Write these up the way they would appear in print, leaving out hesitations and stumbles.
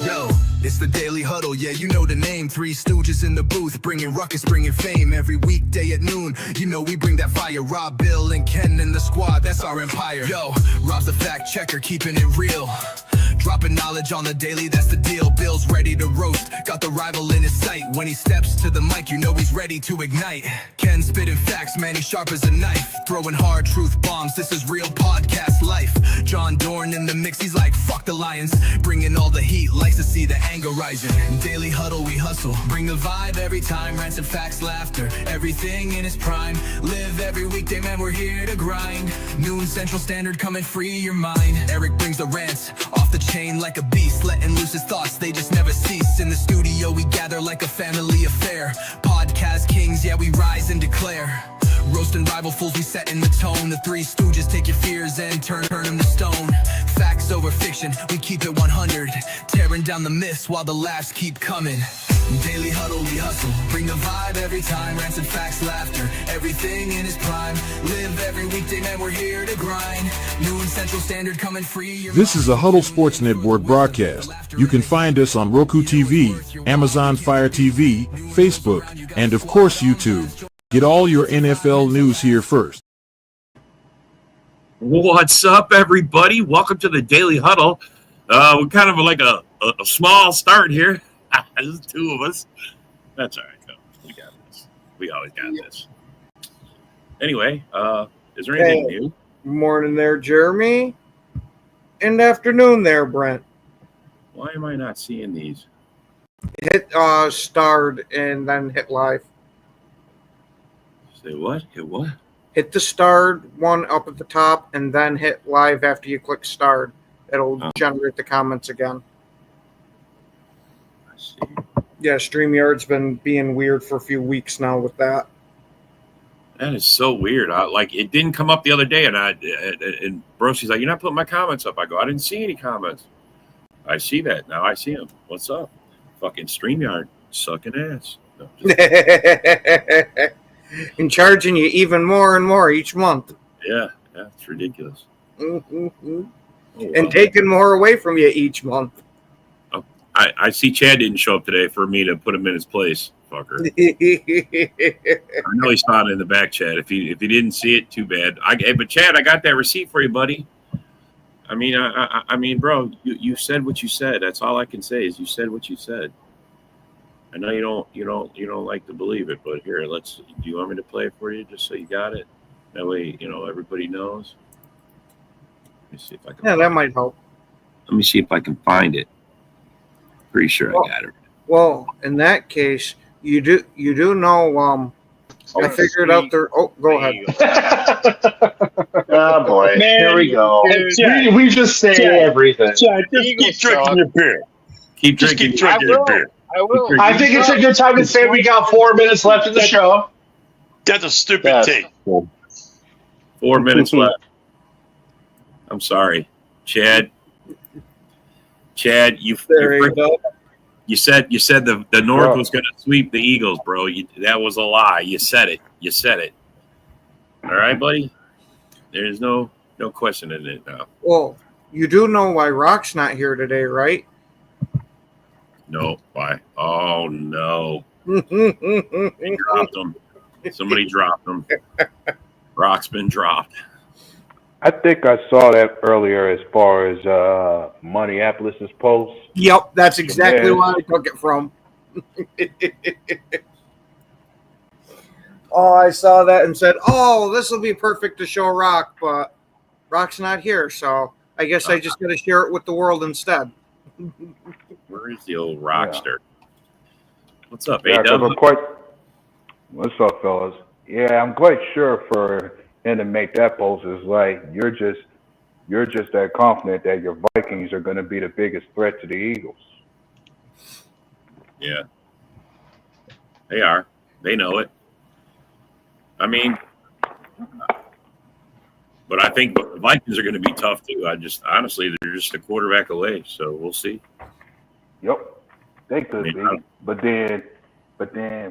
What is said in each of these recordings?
Yo, it's the Daily Huddle, yeah, you know the name. Three stooges in the booth, bringing ruckus, bringing fame. Every weekday at noon, you know we bring that fire. Rob, Bill, and Ken and the squad, that's our empire. Yo, Rob's the fact checker, keeping it real. Dropping knowledge on the daily, that's the deal. Bill's ready to roast, got the rival in his sight. When he steps to the mic, you know he's ready to ignite. Ken spitting facts, man, he's sharp as a knife. Throwing hard truth bombs, this is real podcast life. John Dorn in the mix, he's like, fuck the Lions. Bringing all the heat, likes to see the anger rising. Daily Huddle, we hustle, bring the vibe every time. Rants and facts, laughter, everything in its prime. Live every weekday, man, we're here to grind. Noon Central Standard, come and free your mind. Eric brings the rants, off the chain like a beast, letting loose his thoughts, they just never cease. In the studio we gather like a family affair. Podcast kings, yeah, we rise and declare. Roasting rival fools, we set in the tone. The Three Stooges take your fears and turn them to stone. Facts over fiction, we keep it 100. Tearing down the myths while the laughs keep coming. Daily Huddle, we hustle, bring the vibe every time. Rants and facts, laughter, everything in its prime. Live every weekday, man, we're here to grind. Noon Central Standard, come and free your This is a Huddle Sports Network broadcast. You can find us on Roku TV, Amazon Fire TV, Facebook, and of course YouTube. Get all your NFL news here first. What's up, everybody? Welcome to the Daily Huddle. We're kind of like a small start here. There's two of us. That's all right, though. We got this. We always got this. Anyway, is there anything new? Morning there, Jeremy. And afternoon there, Brent. Why am I not seeing these? Hit starred and then hit live. Say what? Hit what? Hit the starred one up at the top and then hit live after you click starred. It'll generate the comments again. I see. Yeah, StreamYard's been being weird for a few weeks now with that. That is so weird. It didn't come up the other day, and Brosy's like, "You're not putting my comments up." I go, "I didn't see any comments." I see that now. I see them. What's up? Fucking StreamYard sucking ass. No, and charging you even more and more each month. Yeah, it's ridiculous. Mm-hmm. Oh, and taking more away from you each month. Oh, I see Chad didn't show up today for me to put him in his place, fucker. I know he saw it in the back chat. If he didn't see it, too bad. But Chad, I got that receipt for you, buddy. I mean, bro, you said what you said. That's all I can say is you said what you said. I know you don't like to believe it, but here, do you want me to play it for you just so you got it? That way, everybody knows. Let me see if I can. Yeah, that might help. Let me see if I can find it. Pretty sure I got it. Well, in that case, you do know. I figured out there. Oh, go ahead. Oh boy, Man, here we go. We just say everything. Chad, keep drinking your beer. Keep drinking your beer. I will. I think it's a good time to say we got 4 minutes left in the show. That's a stupid take. 4 minutes left. I'm sorry, Chad. You said the North was going to sweep the Eagles, bro. That was a lie. You said it. All right, buddy. There's no question in it now. Well, you do know why Rock's not here today, right? No, why? Oh no! They dropped him. Somebody dropped him. Rock's been dropped. I think I saw that earlier as far as Minneapolis's post. Yep, that's exactly where I took it from. Oh, I saw that and said, "Oh, this will be perfect to show Rock," but Rock's not here, so I guess I just got to share it with the world instead. Where is the old rockster? What's up, Yeah, A-Dub? What's up, fellas? Yeah, I'm quite sure for him to make that post is like you're just that confident that your Vikings are going to be the biggest threat to the Eagles. Yeah, they are. They know it. I mean, but I think the Vikings are going to be tough too. Honestly, they're just a quarterback away, so we'll see. Yep, they could be, but then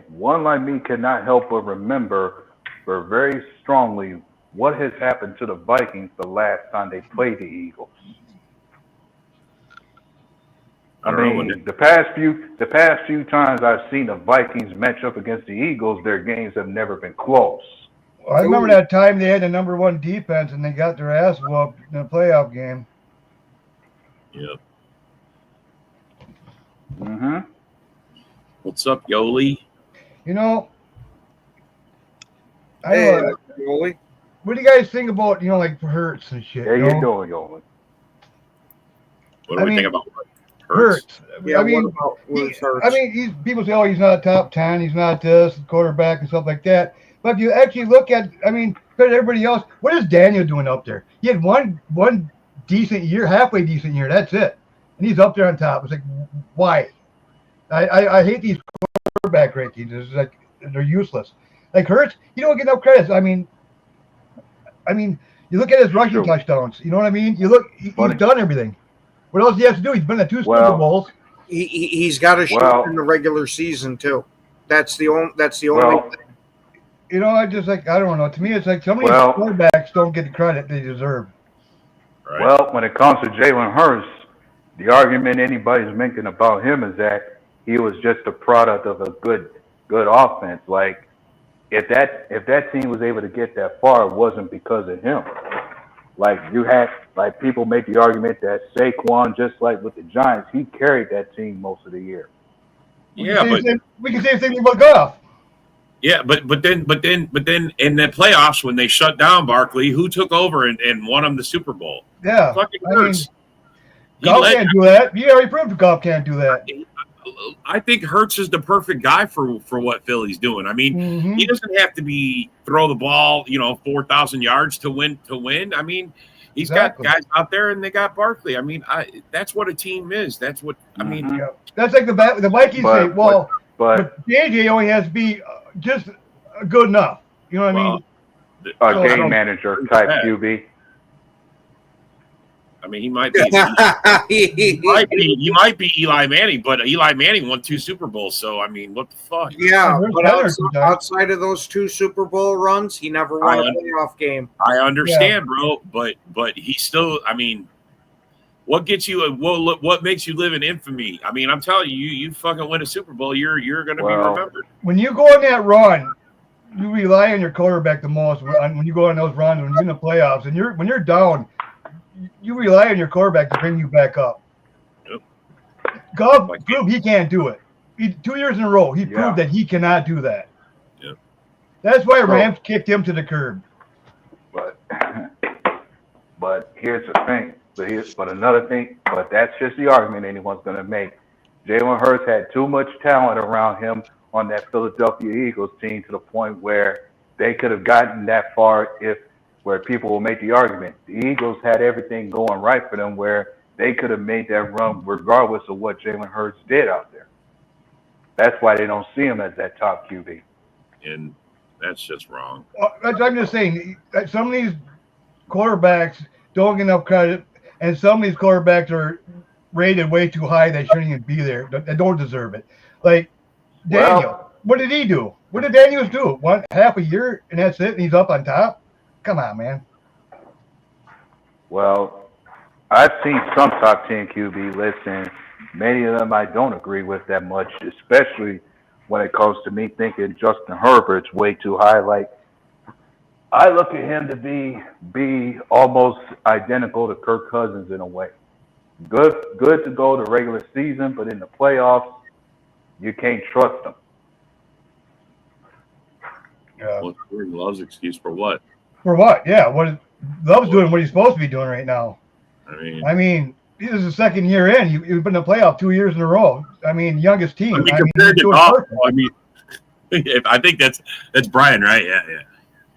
one like me cannot help but remember very strongly what has happened to the Vikings the last time they played the Eagles. I don't know when the past few times I've seen the Vikings match up against the Eagles, their games have never been close. I remember that time they had the #1 defense and they got their ass whooped in a playoff game. Yeah. Mm-hmm. What's up, Yoli? You know, Hey, Yoli. what do you guys think about, like Hurts and shit? How you doing, Yolan? What do we think about Hurts? Yeah, I mean, what about Hurts? I mean, people say, oh, he's not a top 10, he's not this quarterback and stuff like that. But if you actually look at, compared to everybody else, what is Daniel doing up there? He had one decent year, halfway decent year. That's it, and he's up there on top. It's like, why? I hate these quarterback rankings. It's like they're useless. Like Hurts, you don't get enough credit. I mean, you look at his rushing touchdowns. You know what I mean? You look, he's done everything. What else do you have to do? He's been at 2 Super Bowls. He's got to shoot in the regular season too. That's the only thing. You know, I don't know. To me, it's like some of these quarterbacks don't get the credit they deserve. Right. Well, when it comes to Jalen Hurts, the argument anybody's making about him is that he was just a product of a good offense. Like, if that team was able to get that far, it wasn't because of him. Like, you had, like, people make the argument that Saquon, just like with the Giants, he carried that team most of the year. Yeah, we can say the same thing about Goff. Yeah, but then in the playoffs when they shut down Barkley, who took over and won them the Super Bowl? Yeah, Fucking Hurts. Goff can't do that. You already proved Goff can't do that. I think Hurts is the perfect guy for what Philly's doing. I mean, he doesn't have to throw the ball, 4,000 yards to win. I mean, he's got guys out there, and they got Barkley. I mean, that's what a team is. That's what I mean. Yeah. That's like the Vikings say. Well, but JJ only has to be just good enough. You know what I mean? A game manager type QB. I mean, he might be. He might be Eli Manning, but Eli Manning won 2 Super Bowls. So I mean, what the fuck? Yeah, but outside of those 2 Super Bowl runs, he never won a playoff game. I understand, bro, but he's still. I mean, what gets you? What makes you live in infamy? I mean, I'm telling you, you fucking win a Super Bowl, you're going to be remembered. When you go on that run, you rely on your quarterback the most. When you go on those runs, when you're in the playoffs, and when you're down. You rely on your quarterback to bring you back up. Yep. Goff proved he can't do it. 2 years in a row, he proved that he cannot do that. Yep. That's why Rams kicked him to the curb. But here's the thing. But another thing. But that's just the argument anyone's going to make. Jalen Hurts had too much talent around him on that Philadelphia Eagles team to the point where they could have gotten that far where people will make the argument. The Eagles had everything going right for them where they could have made that run regardless of what Jalen Hurts did out there. That's why they don't see him as that top QB. And that's just wrong. I'm just saying, some of these quarterbacks don't get enough credit, and some of these quarterbacks are rated way too high. They shouldn't even be there. They don't deserve it. Like Daniel, what did he do? What did Daniels do? Half a year, and that's it, and he's up on top? Come on, man. Well, I've seen some top 10 QB lists, and many of them I don't agree with that much, especially when it comes to me thinking Justin Herbert's way too high. Like, I look at him to be almost identical to Kirk Cousins in a way. Good to go the regular season, but in the playoffs, you can't trust him. Yeah. Well, Love's excuse for what? For what? Yeah, Love's doing what he's supposed to be doing right now. I mean, this is the second year in. You've been in the playoff 2 years in a row. I mean, youngest team. Compared to Goff, I think that's Brian, right? Yeah.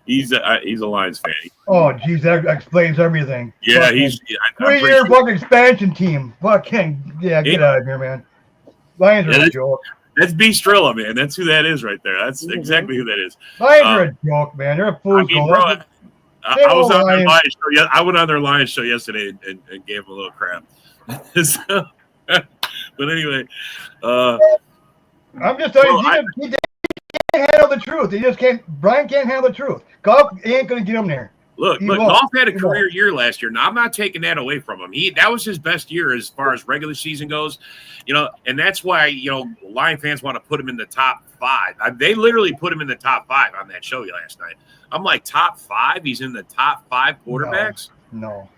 He's a Lions fan. Oh, geez, that explains everything. Yeah, he's 3-year fucking expansion team. Fucking get out of here, man. Lions are a joke. That's B. Strilla, man. That's who that is right there. That's exactly who that is. Lions are a joke, man. They're a fool's gold. I was on their Lions show. Yeah, I went on their Lions show yesterday and gave them a little crap. So, but anyway, I'm just telling you, he can't handle the truth. He just can't. Brian can't handle the truth. Goff ain't going to get him there. Look, Goff had a career year last year. Now, I'm not taking that away from him. That was his best year as far as regular season goes, and that's why, Lion fans want to put him in the top 5. They literally put him in the top 5 on that show last night. I'm like, top 5? He's in the top 5 quarterbacks? No.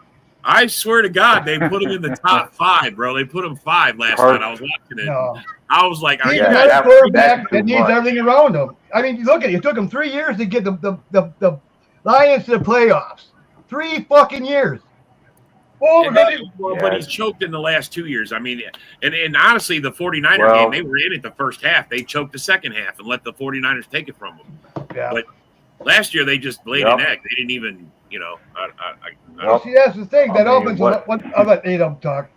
I swear to God, they put him in the top 5, bro. They put him 5 last night. I was watching it. No. I was like, he's a quarterback that needs everything around him. I mean, look at it. It took him 3 years to get the Lions to the playoffs. 3 fucking years. But he's choked in the last 2 years. I mean, and honestly, the 49er game, they were in it the first half. They choked the second half and let the 49ers take it from them. Yeah. But last year, they just laid an egg. They didn't even, see, that's the thing. That opens up. I'll let Adam talk.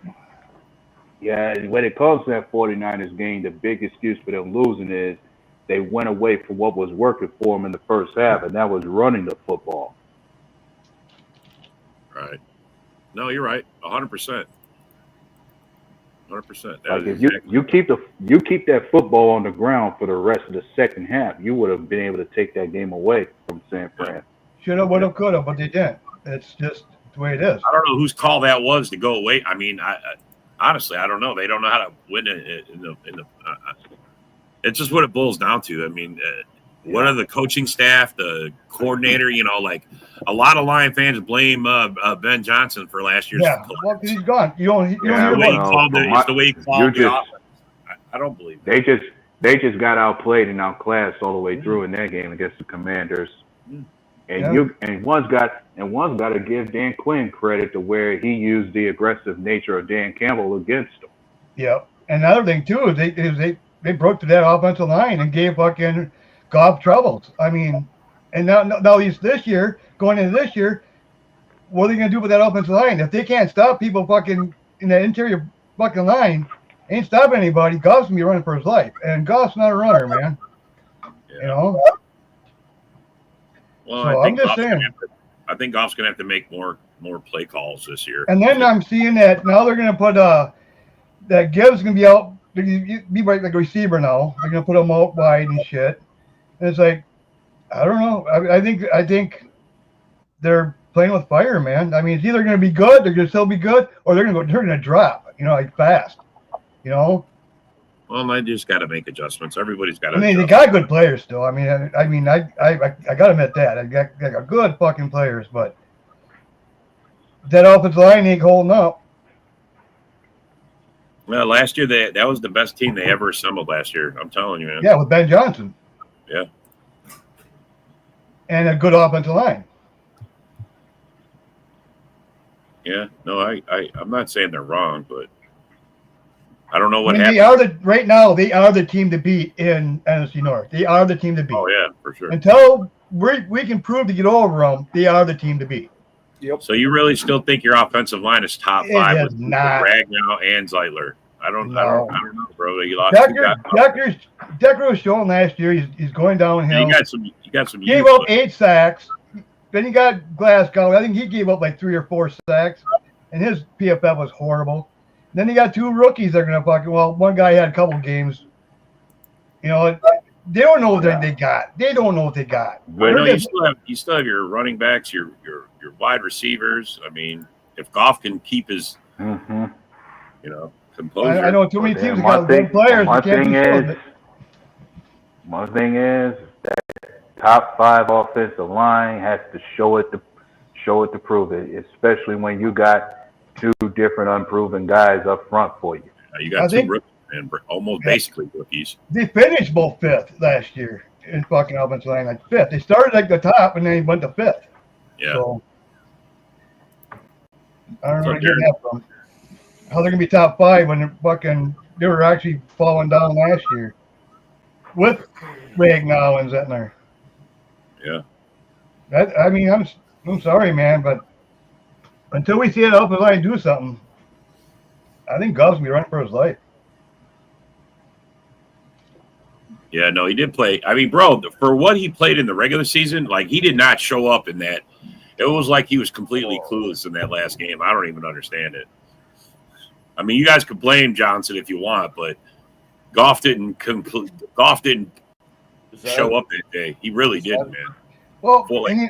Yeah, when it comes to that 49ers game, the big excuse for them losing is they went away from what was working for them in the first half, and that was running the football. Right. No, you're right. 100%. 100%. Like if you keep that football on the ground for the rest of the second half, you would have been able to take that game away from San Fran. Should have, would have, could have, but they didn't. It's just the way it is. I don't know whose call that was to go away. I mean, honestly, I don't know. They don't know how to win it in the. It's just what it boils down to. I mean, what are the coaching staff, the coordinator? Like a lot of Lion fans blame Ben Johnson for last year's. Yeah, well, he's gone. You don't hear the way he called it. It's the way he called the offense. I don't believe that. They just got outplayed and outclassed all the way through in that game against the Commanders. And one's got to give Dan Quinn credit to where he used the aggressive nature of Dan Campbell against them. Yeah, and another thing too is they broke through that offensive line and gave fucking Goff troubles. I mean, and now he's going into this year, what are they going to do with that offensive line? If they can't stop people fucking in that interior fucking line, ain't stopping anybody, Goff's going to be running for his life. And Goff's not a runner, man. Yeah. Well, so I'm just saying. I think Goff's going to have to make more play calls this year. And then I'm seeing that now they're going to put that Gibbs going to be out. Be like a receiver now. They're going to put him out wide and shit. And it's like, I don't know. I think they're playing with fire, man. I mean, it's either going to be good, they're going to still be good, or they're going to drop. Like fast. Well, I just got to make adjustments. Everybody's got to. I mean, they got good players still. I got to admit that. I got good fucking players, but that offensive line ain't holding up. Well, last year that was the best team they ever assembled last year. I'm telling you, man. Yeah, with Ben Johnson. Yeah. And a good offensive line. Yeah. No, I'm not saying they're wrong, but I don't know what happened. They are the team to beat in NFC North. They are the team to beat. Oh yeah, for sure. Until we can prove to get over them, they are the team to beat. Yep. So you really still think your offensive line is top 5 with Ragnow and Zeitler? I don't know, bro. You lost. Decker was showing last year. He's going downhill. You got some. Gave up 8 sacks. Then you got Glasgow. I think he gave up like 3 or 4 sacks, and his PFF was horrible. Then you got 2 rookies that are gonna fucking. Well, one guy had a couple games. They don't know what they got. They don't know what they got. I know you still have your running backs, your wide receivers. I mean, if Goff can keep his, composure. I know too many teams got good players. My thing is that top 5 offensive line has to show it to prove it, especially when you got 2 different unproven guys up front for you. You got 2 rookies and almost basically rookies. They finished both 5th last year in fucking offensive line, like 5th. They started like the top and then went to 5th. Yeah. So, I don't know where to get that from. How they're gonna be top 5 when they were actually falling down last year with Ragnow and Zettler. Yeah. I'm sorry, man, but until we see it offensive line do something, I think Goff's gonna be running for his life. Yeah, no, he did play. I mean, bro, for what he played in the regular season, like he did not show up in that. It was like he was completely clueless in that last game. I don't even understand it. I mean, you guys can blame Johnson if you want, but Goff didn't show up that day. He really didn't, man. Well, Four, and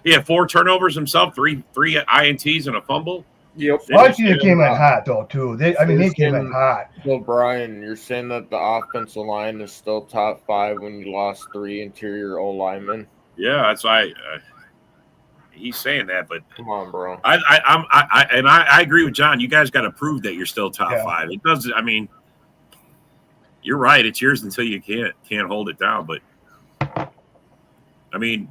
he had 4 turnovers himself, three INTs and a fumble. Yep. Washington came in hot though too. They came in hot. So Brian, you're saying that the offensive line is still top 5 when you lost 3 interior O linemen? Yeah, that's why he's saying that. But come on, bro. I agree with John. You guys got to prove that you're still top 5. It doesn't. I mean, you're right. It's yours until you can't hold it down. But I mean,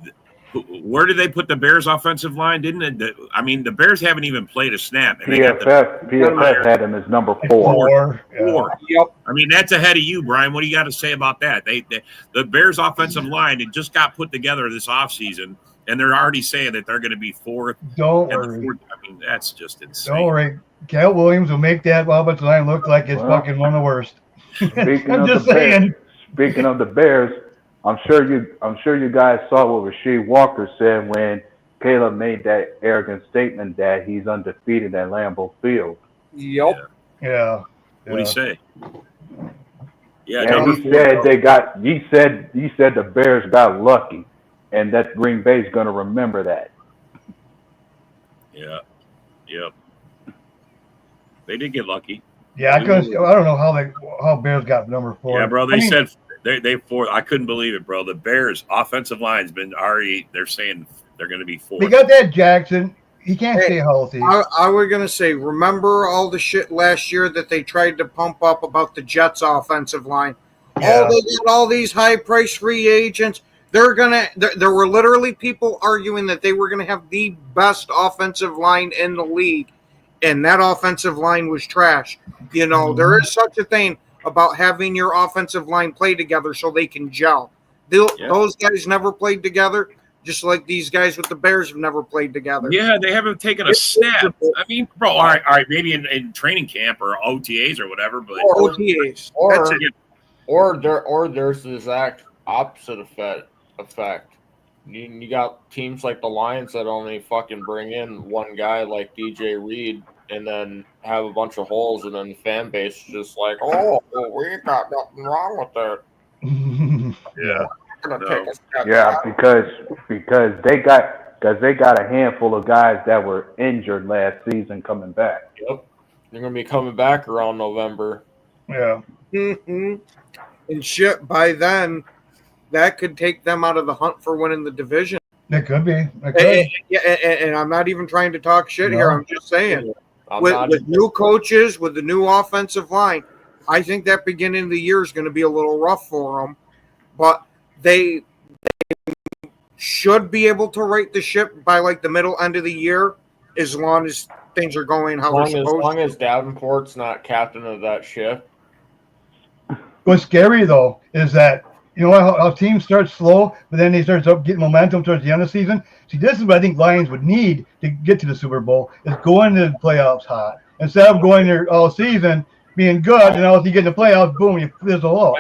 where did they put the Bears' offensive line? Didn't it? I mean, the Bears haven't even played a snap. And PFF had him as number 4. 4. Yep. I mean, that's ahead of you, Brian. What do you got to say about that? The Bears' offensive line, it just got put together this offseason, and they're already saying that they're going to be 4th. Don't worry. I mean, that's just insane. Don't worry. Cal Williams will make that offensive line look like it's fucking one of the worst. I'm just saying. Speaking of the Bears, I'm sure you guys saw what Rasheed Walker said when Caleb made that arrogant statement that he's undefeated at Lambeau Field. Yep. Yeah. What did he say? Yeah, he said he said the Bears got lucky, and that Green Bay's going to remember that. Yeah. Yep. They did get lucky. Yeah, I don't know how Bears got number 4. Yeah, bro. They said they 4. I couldn't believe it, bro. The Bears offensive line's been already. They're saying they're going to be 4. They got that Jackson. He can't stay healthy. I was going to say, remember all the shit last year that they tried to pump up about the Jets' offensive line? Yeah. They got all these high-priced free agents. There were literally people arguing that they were going to have the best offensive line in the league, and that offensive line was trash. You know, there is such a thing about having your offensive line play together so they can gel. Those guys never played together. Just like these guys with the Bears have never played together. Yeah, they haven't taken a snap. I mean, bro, all right, maybe in training camp or OTAs or whatever, but OTAs. Or there's the exact opposite effect. You got teams like the Lions that only fucking bring in one guy like DJ Reed and then have a bunch of holes, and then the fan base is just like, oh, we got nothing wrong with that. Yeah. Yeah, because they got a handful of guys that were injured last season coming back. Yep, they're gonna be coming back around November. Yeah. Mm-hmm. And shit, by then, that could take them out of the hunt for winning the division. It could be. And I'm not even trying to talk shit here. I'm just saying, with new coaches, with the new offensive line, I think that beginning of the year is going to be a little rough for them. But they should be able to right the ship by like the middle end of the year, as long as things are going how they're supposed to. As long as Davenport's not captain of that ship. What's scary though is that how teams start slow, but then they start getting momentum towards the end of the season. See, this is what I think Lions would need to get to the Super Bowl, is going to the playoffs hot instead of going there all season being good, and if you get in the playoffs, boom, you fizzle out.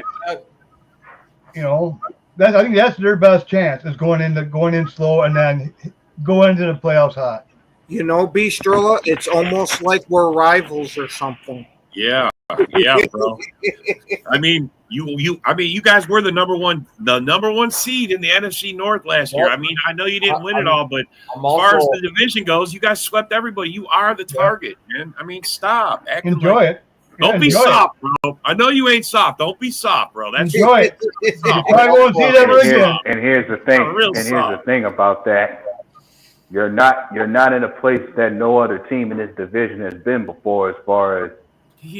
I think that's their best chance, is going in slow and then go into the playoffs hot. Bistrilla, it's almost like we're rivals or something. Yeah, bro. I mean, you guys were the number one seed in the NFC North last year. I mean, I know you didn't win it all, but as far as the division goes, you guys swept everybody. You are the target, man. I mean, stop. Enjoy it. Don't be soft, bro. I know you ain't soft. Don't be soft, bro. That's enjoy it. You probably won't see it ever again. And here's the thing. Here's the thing about that. You're not in a place that no other team in this division has been before, as far as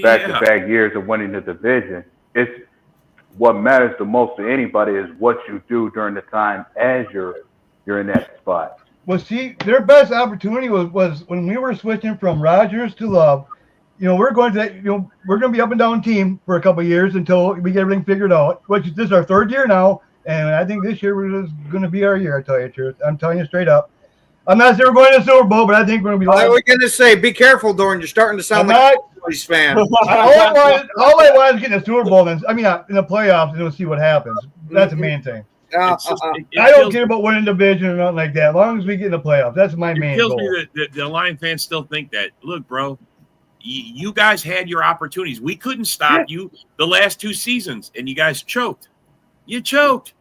back-to-back years of winning the division. It's what matters the most to anybody is what you do during the time as you're in that spot. Well, see, their best opportunity was when we were switching from Rodgers to Love. We're going to be up and down team for a couple of years until we get everything figured out. Which this is our 3rd year now, and I think this year is going to be our year. I tell you the truth. I'm telling you straight up. I'm not saying we're going to the Super Bowl, but I think we're going to be. I was going to say, be careful, Dorn. You're starting to sound like a Cowboys fan. all I want is get in the Super Bowl. In the playoffs, and we'll see what happens. That's the main thing. I don't care about winning division or nothing like that. As long as we get in the playoffs, that's my main goal. It kills me that the Lion fans still think that. Look, bro. You guys had your opportunities. We couldn't stop you the last 2 seasons, and you guys choked. You choked.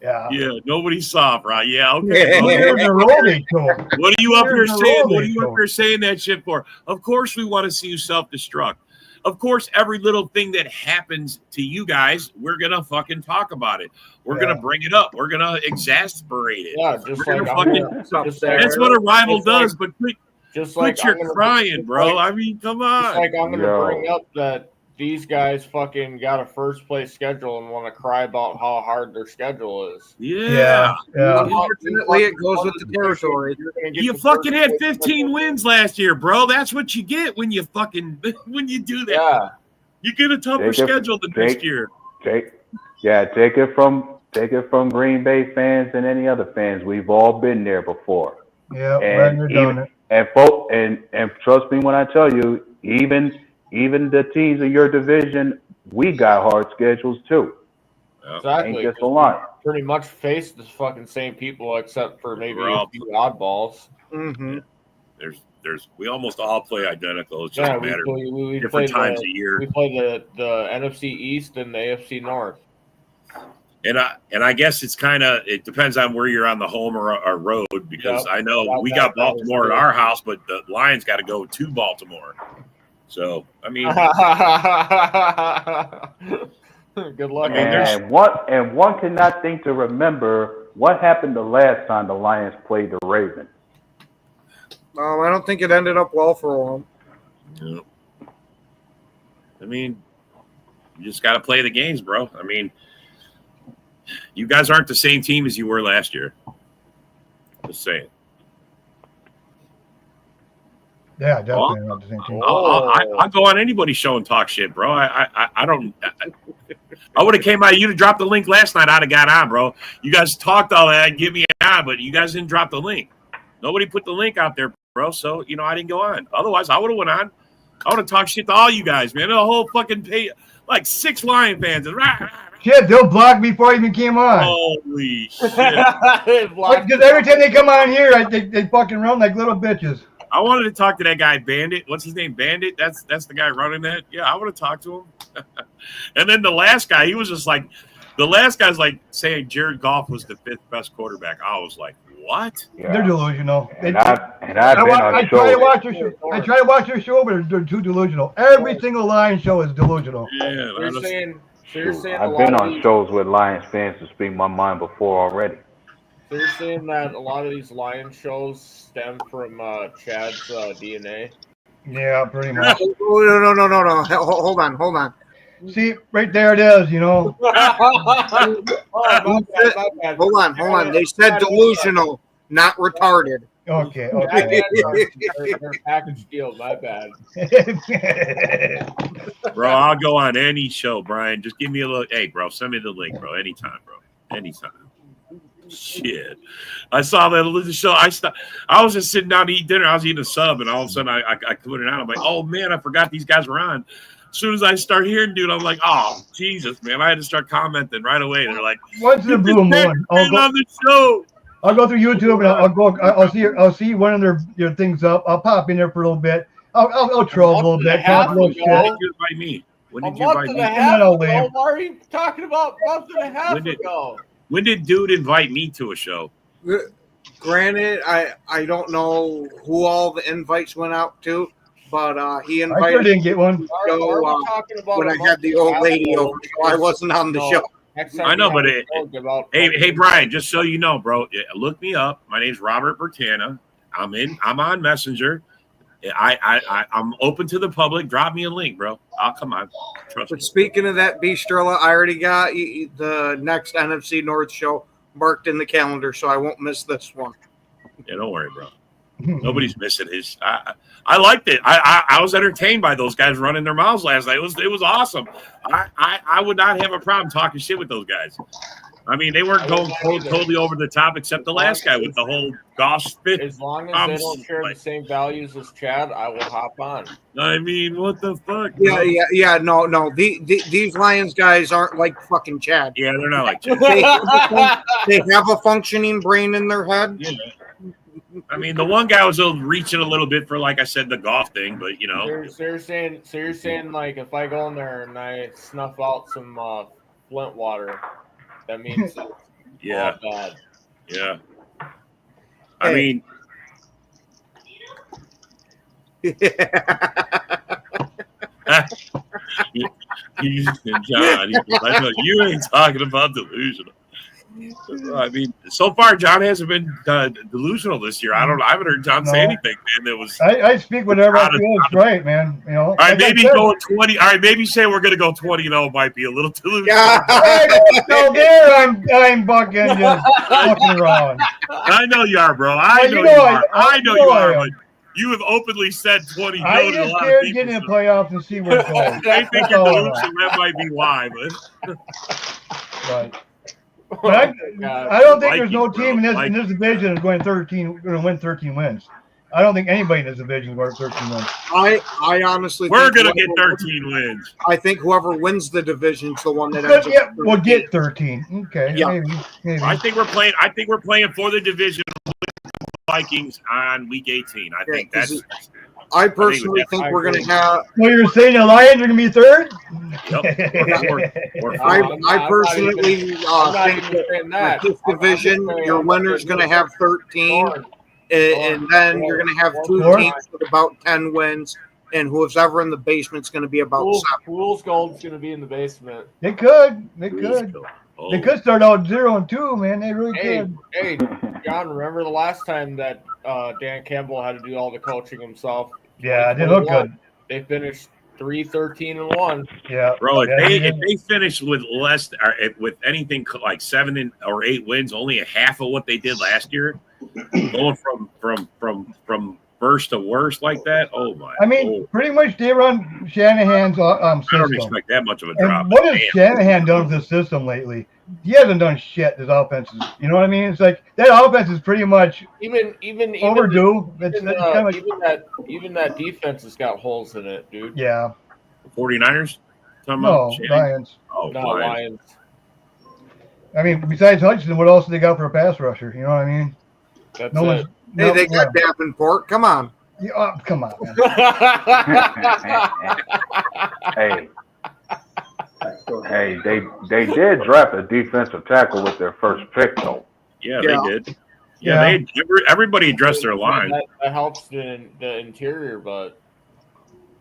Yeah, nobody's soft, right? Yeah, okay. Years in a row they choke. What are you up here Years in a saying? row What are they you up choke. here saying that shit for? Of course we want to see you self-destruct. Of course, every little thing that happens to you guys, we're gonna fucking talk about it. We're gonna bring it up. We're gonna exasperate it. Yeah, just We're like gonna just like that's what a rival just like- does. But just like quit your I'm gonna- crying, just bro. like- I mean, come Just on. like I'm gonna bring up that these guys fucking got a first place schedule and want to cry about how hard their schedule is. Yeah. Unfortunately, it goes with the territory. You fucking had 15 wins last year, bro. That's what you get when you fucking when you do that. Yeah. You get a tougher schedule the next year. Take it from Green Bay fans and any other fans. We've all been there before. Yeah, and done it. And trust me when I tell you, even the teams in your division, we got hard schedules too. Exactly. Ain't just a lot. Pretty much face the fucking same people except for maybe We're a all- few oddballs. Mm-hmm. We almost all play identical. It's just a matter of we different play times a year. We play the NFC East and the AFC North. And I guess it depends on where you're on the home or road, because I know we got Baltimore at our house, but the Lions got to go to Baltimore. So I mean, good luck. And one cannot think to remember what happened the last time the Lions played the Ravens. I don't think it ended up well for them. Yeah. I mean, you just got to play the games, bro. I mean, you guys aren't the same team as you were last year. Just saying. Yeah, definitely not the same team. I'll go on anybody's show and talk shit, bro. I don't. I would have came out. You'd have dropped the link last night. I'd have got on, bro. You guys talked all that and get me on, but you guys didn't drop the link. Nobody put the link out there, bro. So I didn't go on. Otherwise, I would have went on. I would have talked shit to all you guys, man. The whole fucking pay, like 6 Lion fans. Shit, they'll block me before I even came on. Holy shit! Because every time they come on here, they fucking run like little bitches. I wanted to talk to that guy, Bandit. What's his name? Bandit? That's the guy running that. Yeah, I would have talked to him. And then the last guy, he was just like, the last guy's like saying Jared Goff was the 5th best quarterback. I was like, what? Yeah. They're delusional. I've been on shows. I try to watch their show, but they're too delusional. Every single Lion show is delusional. Yeah, You're saying I've been on shows with Lions fans to speak my mind before already. So you're saying that a lot of these Lion shows stem from Chad's DNA? Yeah, pretty much. No. Hold on. See, right there it is, Oh, my bad. Hold on. They said delusional, not retarded. Okay. Their package deal, my bad. Bro, I'll go on any show, Brian. Just give me a look. Hey, bro, send me the link, bro. Anytime, bro. Anytime. Shit. I saw the show. I was just sitting down to eat dinner. I was eating a sub, and all of a sudden I put it out. I'm like, oh, man, I forgot these guys were on. As soon as I start hearing, dude, I'm like, oh, Jesus, man. I had to start commenting right away. They're like, once in a blue moon, on the show. I'll go through YouTube and I'll see one of their things up. I'll pop in there for a little bit. I'll troll a little bit, talk a little shit. When did you invite me? When did you invite me? Why are you talking about a month and a half ago? When did dude invite me to a show? Granted, I don't know who all the invites went out to, but he I invited. sure didn't get one. When I had the old lady over, so I wasn't on the show. I know, but hey, Brian, just so you know, bro, look me up. My name's Robert Bertana. I'm on Messenger. I'm open to the public. Drop me a link, bro. I'll come on. Trust me. But speaking of that, Bistrella, I already got the next NFC North show marked in the calendar, so I won't miss this one. Yeah, don't worry, bro. Nobody's missing his. I liked it. I was entertained by those guys running their mouths last night. It was awesome. I would not have a problem talking shit with those guys. I mean, they weren't going totally over the top, except the last guy with the whole golf spit. As long as they don't share the same values as Chad, I will hop on. I mean, what the fuck? Yeah. No. These Lions guys aren't like fucking Chad. Yeah, they're not like Chad. They have a functioning brain in their head. Yeah. I mean, the one guy was reaching a little bit for, like I said, the golf thing, but you know. So you're saying like if I go in there and I snuff out some Flint water, that means Yeah. All bad. Yeah. I mean, John, I know you ain't talking about delusional. I mean, so far John hasn't been delusional this year. I haven't heard John say anything, man. That was. I speak whatever I feel is right, man. You know. All right, like maybe going 20. All right, maybe say we're gonna go 20-0 might be a little delusional. So there, I'm fucking just fucking around. I know you are, bro. I know you are. I know you are, but you have openly said 20-0 I to a just lot of scared people. getting in the playoffs and see where it goes. They think you're delusional. That might be why, but. Right. But I don't think there's no team in this division that's going to win 13 wins. I don't think anybody in this division is going to 13 wins. I honestly we're going to get 13 wins. I think whoever wins the division's the one that we'll get 13. Okay. Yeah. Maybe. I think we're playing for the division with the Vikings on week 18. I think that's. I personally think we're going to have. Well, you're saying the Lions are going to be third? Yep. I personally think that this division, your winner's going to have 13, and then you're going to have two teams with about 10 wins, and whoever's ever in the basement's going to be about 7. Fool's Gold's going to be in the basement. They could. They could start out 0-2, man. They really could. Hey, John, remember the last time that Dan Campbell had to do all the coaching himself? Yeah, they look good. They finished 3-13-1. Yeah, bro. If they finish with less, or with anything like 7 or 8 wins, only a half of what they did last year, going from first to worst like that. Oh my! I mean, pretty much they run Shanahan's system. I don't expect that much of a drop. And what has Shanahan done with the system lately? He hasn't done shit. His offenses, you know what I mean? It's like that offense is pretty much even overdue. Even that defense has got holes in it, dude. Yeah. 49ers. No, Lions. Oh, no, Lions. I mean, besides Hutchinson, what else do they got for a pass rusher? You know what I mean? That's no it. Hey, they got Davenport. Come on. Yeah, come on, man. Hey, they did draft a defensive tackle with their first pick, though. Yeah, they did. Yeah, everybody addressed their line. That helps the interior, but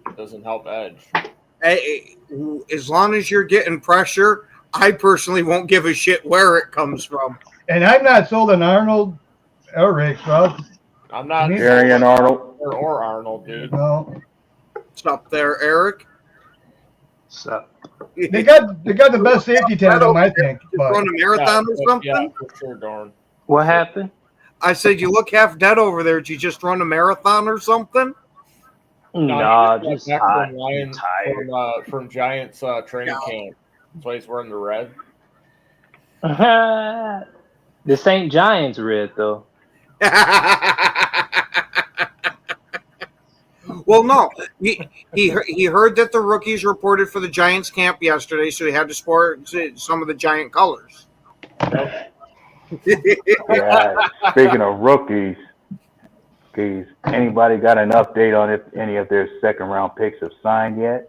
it doesn't help edge. Hey, as long as you're getting pressure, I personally won't give a shit where it comes from. And I'm not sold on Arnold or Rick, bro. I'm not Arian Arnold or Arnold, dude. No. What's up there, Eric? What's up? They got the best safety tandem, I think. Run a marathon or something? Yeah, for sure, Dorn. What happened? I said you look half dead over there. Did you just run a marathon or something? Nah, just back hot, from Lions, tired. from Giants training camp. That's why he's wearing the red. The St. Giants red though. Well, no, he heard that the rookies reported for the Giants camp yesterday, so he had to sport some of the Giant colors. Yeah. Speaking of rookies, anybody got an update on if any of their second round picks have signed yet?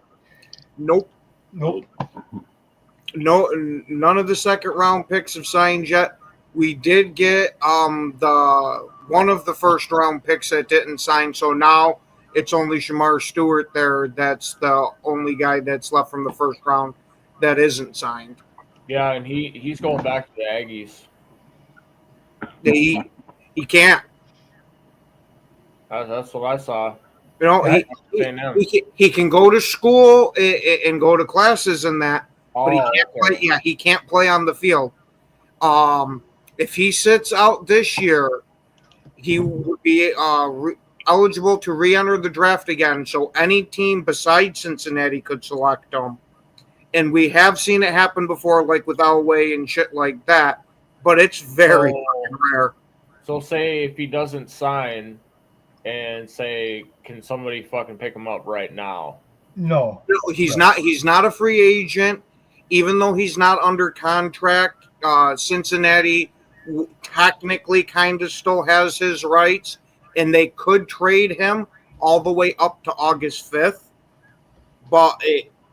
Nope. No, none of the second round picks have signed yet. We did get the one of the first round picks that didn't sign, so now it's only Shamar Stewart there. That's the only guy that's left from the first round that isn't signed. Yeah, and he's going back to the Aggies. He can't. That's what I saw. You know, he can go to school and go to classes and that, but he can't play. Yeah, he can't play on the field. If he sits out this year, he would be eligible to re-enter the draft again. So any team besides Cincinnati could select him. And we have seen it happen before, like with Elway and shit like that. But it's very rare. So say if he doesn't sign, and say, can somebody fucking pick him up right now? No, he's not. He's not a free agent, even though he's not under contract. Cincinnati technically kind of still has his rights, and they could trade him all the way up to August 5th. But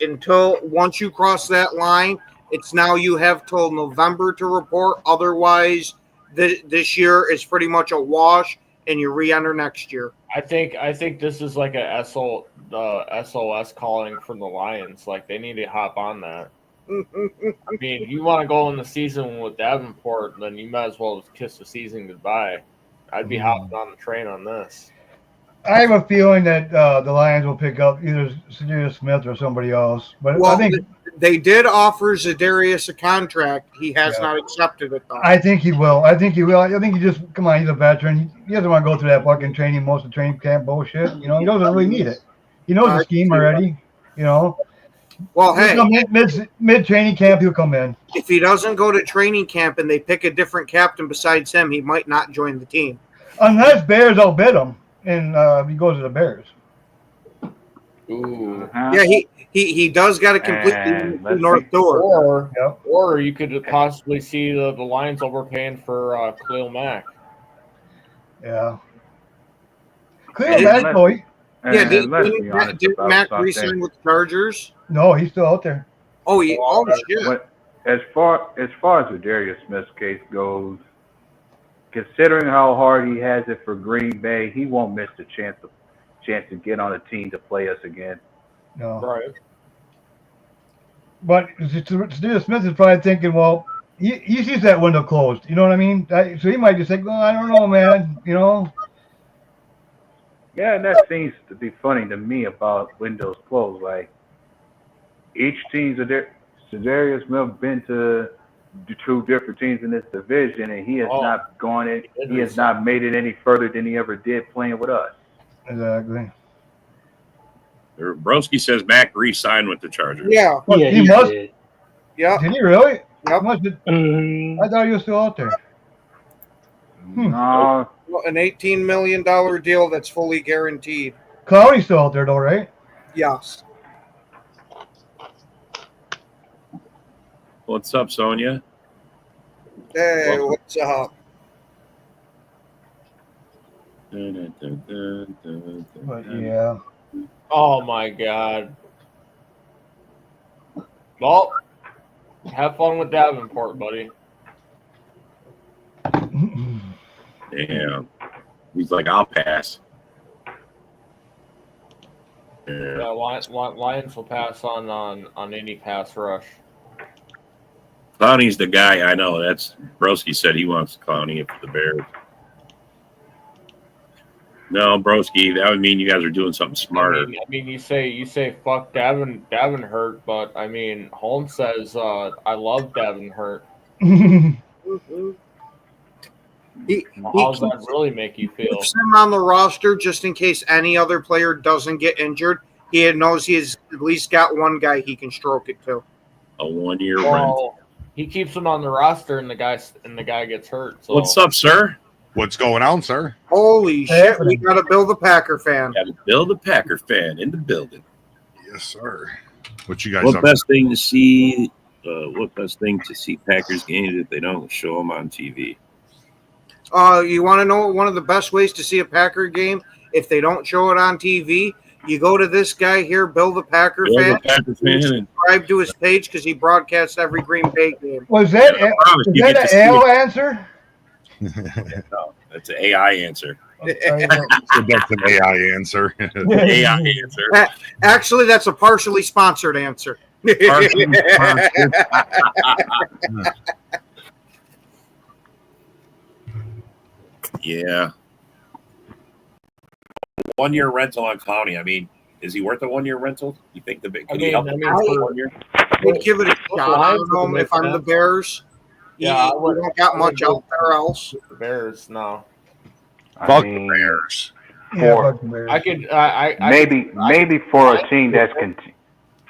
until once you cross that line, It's now you have till November to report. Otherwise, this year is pretty much a wash, and you re-enter next year. I think this is like a SOS calling from the Lions. Like they need to hop on that. I mean, if you want to go in the season with Davenport, then you might as well just kiss the season goodbye. I'd be hopping on the train on this. I have a feeling that the Lions will pick up either Zadarius Smith or somebody else. But Well, I think they did offer Zadarius a contract. He has not accepted it, though. I think he will. I think he just come on. He's a veteran. He doesn't want to go through that fucking training, most of the training camp bullshit. You know, he doesn't really need it. He knows the scheme already. You know. Well, hey, mid training camp, he'll come in. If he doesn't go to training camp and they pick a different captain besides him, he might not join the team. Unless Bears outbid him, and he goes to the Bears. Ooh. Yeah, he does got to complete the north door. Or you could possibly see the Lions overpaying for Khalil Mack. Yeah. Khalil Mack, boy. Yeah, did Mack re-sign with the Chargers? No, he's still out there. Oh, shit. As far as Zadarius Smith's case goes, considering how hard he has it for Green Bay, he won't miss the chance to get on a team to play us again. No. Right. But Zadarius Smith is probably thinking, well, he sees that window closed. You know what I mean? So he might just think, well, I don't know, man. You know. Yeah, and that seems to be funny to me about windows closed. Like each team, Zadarius Smith been to two different teams in this division, and he has not gone in. He has not made it any further than he ever did playing with us. Exactly. Broski says Mac re-signed with the Chargers. Yeah, he must. Did. Yeah. Did he really? Yep. I thought he was still out there. No. An $18 million deal that's fully guaranteed. Clowney's still out there, though, right? Yes. What's up, Sonia? Hey, what's up? But yeah. Oh my God. Well, have fun with Davenport, buddy. Damn. He's like, I'll pass. Yeah, Lions will pass on any pass rush. Clowney's the guy. I know. That's Broski said he wants Clowney for the Bears. No, Broski, that would mean you guys are doing something smarter. I mean, you say fuck Davenport, but I mean, Holmes says I love Davenport. How does that really make you feel? Keeps him on the roster just in case any other player doesn't get injured. He knows he has at least got one guy he can stroke it to. A 1 year rental. He keeps him on the roster, and the guy gets hurt. So. What's up, sir? What's going on, sir? Holy shit! We got a Bill the Packer fan. Got a Bill the Packer fan in the building. Yes, sir. What you guys? What best thing to see? What best thing to see Packers games if they don't show them on TV? You want to know one of the best ways to see a Packer game if they don't show it on TV? You go to this guy here, Bill the Packer fan. Subscribe to his page because he broadcasts every Green Bay game. Was that an AO answer? No, that's an AI answer. That's an AI answer. AI answer. Actually, that's a partially sponsored answer. Yeah. 1 year rental on Clowney. I mean, is he worth a 1 year rental? You think could he help him for 1 year? I'd give it a shot. I don't know if I'm the Bears. Yeah, we don't got much out there else. The Bears, no. Fuck the Bears. I could. Maybe for a team that's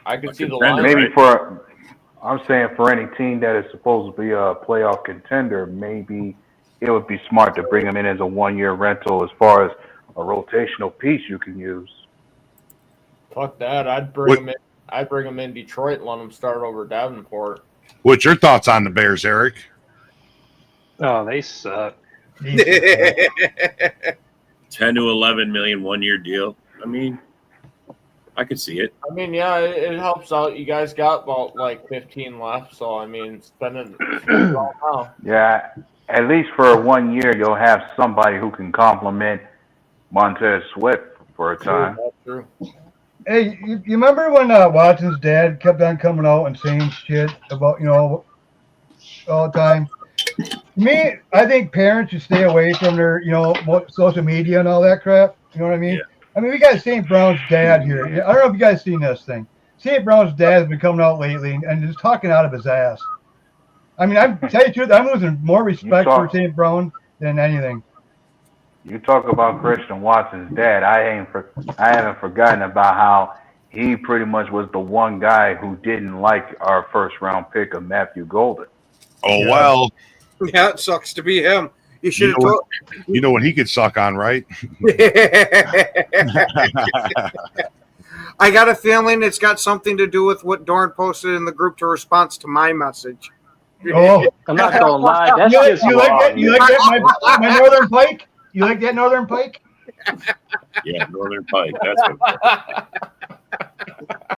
I could see the line. Maybe I'm saying for any team that is supposed to be a playoff contender, maybe it would be smart to bring him in as a 1 year rental as far as a rotational piece you can use. Fuck that! I'd bring him in Detroit and let him start over Davenport. What's your thoughts on the Bears, Eric? Oh, they suck. 10 to 11 million 1 year deal. I mean, I could see it. I mean, yeah, it helps out. You guys got about like 15 left, so I mean, spending all now. Yeah, at least for 1 year, you'll have somebody who can complement Montez Sweat for a time. That's true. Hey, you remember when Watson's dad kept on coming out and saying shit about, all the time? Me, I think parents should stay away from their, social media and all that crap. You know what I mean? Yeah. I mean, we got St. Brown's dad here. I don't know if you guys seen this thing. St. Brown's dad has been coming out lately and just talking out of his ass. I mean, I'm tell you the truth, I'm losing more respect for St. Brown than anything. You talk about Christian Watson's dad. I haven't forgotten about how he pretty much was the one guy who didn't like our first round pick of Matthew Golden. Oh, well. Yeah, it sucks to be him. You should have told. You know what he could suck on, right? I got a feeling it's got something to do with what Dorn posted in the group to response to my message. Oh, I'm not gonna lie. That's you just like wrong. that? You like that? My Northern Pike? You like that Northern Pike? Yeah, Northern Pike. That's what